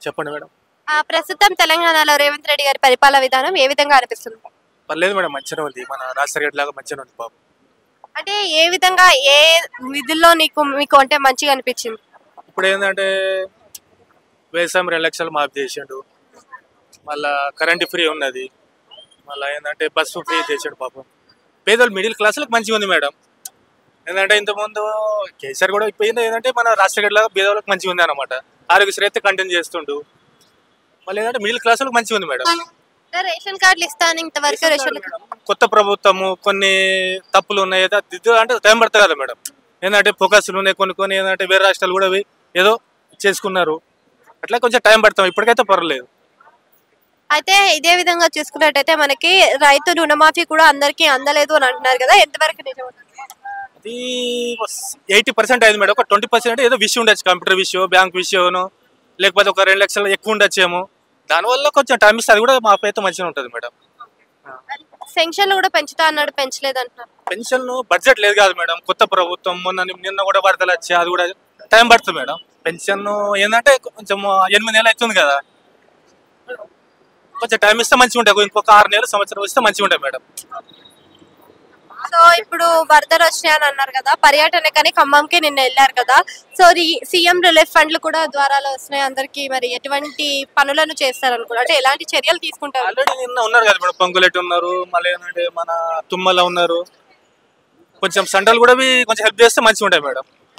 చెప్పండి మేడం. ప్రస్తుతం తెలంగాణలో రేవంత్ రెడ్డి గారి పరిపాలన విధానం ఏ విధంగా అనిపిస్తుంది? పర్లేదు మేడం, మంచిగానే ఉంది. మన రాజశేఖర్ లాగా మంచిగానే ఉంది బాబు. అంటే ఏ విధంగా ఏ విధుల్లో మీకు అంటే మంచిగా అనిపించింది? ఇప్పుడు ఏంటంటే వ్యవసాయం 2 లక్షలు మాఫ్ చేసిండు, మళ్ళా కరెంట్ ఫ్రీ ఉన్నది, మళ్ళీ ఏంటంటే బస్సు ఫ్రీ చేసాడు పాపం. పేదలు మిడిల్ క్లాసులకు మంచిగా ఉంది మేడం. ఏంటంటే ఇంతకుముందు కేసీఆర్ కూడా ఇప్పుడు ఏంటంటే మన రాజశేఖర్ లాగా పేదవాళ్ళకి మంచిగా ఉంది అనమాట. ఆరోగ్యశ్రీ అయితే కంటిన్యూ చేస్తుండు. మళ్ళీ ఏంటంటే మిడిల్ క్లాసులకు మంచిగా ఉంది మేడం. రేషన్ కార్డులు ఇస్తాను ఇంతవరకు రేషన్ కొత్త ప్రభుత్వము కొన్ని తప్పులు ఉన్నాయి, అంటే టైం పడుతుంది కదా మేడం. ఏంటంటే ఫోకస్లు ఉన్నాయి కొన్ని ఏంటంటే వేరే రాష్ట్రాలు కూడా ఏదో చేసుకున్నారు, అట్లా కొంచెం టైం పడతాం. ఇప్పటికైతే పర్లేదు. అయితే ఇదే విధంగా చూసుకున్నట్టయితే మనకి రైతు రుణమాఫీ కూడా అందరికీ అందలేదు అని అంటున్నారు కదా, ఎంతవరకు నిజం? అది 80% అయింది మేడం. ఒక 20% ఏదో విషయం ఉండొచ్చు, కంప్యూటర్ విషయం, బ్యాంక్ విషయం, లేకపోతే ఒక 2 లక్షలు ఎక్కువ ఉండొచ్చేమో. దానివల్ల కొంచెం టైం ఇస్తే అది కూడా మాకు అయితే మంచిగా ఉంటుంది మేడం. పెన్షన్లు కూడా పెంచుతా అన్నాడు, పెంచలేదు అంటున్నారు. పెన్షన్ బడ్జెట్ లేదు కాదు మేడం, కొత్త ప్రభుత్వం నిన్న కూడా వరదలు వచ్చాయి, అది కూడా టైం పడుతుంది మేడం. పెన్షన్ ఏంటంటే కొంచెం 8 నెలలు అవుతుంది కదా, కొంచెం టైం ఇస్తే మంచిగా ఉంటాయి. ఇంకొక 6 నెలలు సంవత్సరం ఇస్తే మంచిగా ఉంటాయి మేడం. సో ఇప్పుడు వరదలు వచ్చాయని అన్నారు కదా, పర్యటనకని ఖమ్మంకి నిన్న వెళ్ళారు కదా, సో సీఎం రిలీఫ్ ఫండ్లు కూడా ద్వారాలో వస్తున్నాయి అందరికి, మరి ఎటువంటి పనులను చేస్తారనుకో, అంటే ఎలాంటి చర్యలు తీసుకుంటారు? ఆల్రెడీ నిన్న ఉన్నారు కదా మేడం, పొంగులెట్టి ఉన్నారు, మళ్ళీ ఏంటంటే మన తుమ్మల ఉన్నారు. కొంచెం సెంట్రల్ కూడా కొంచెం హెల్ప్ చేస్తే మంచిగా ఉంటాయి మేడం.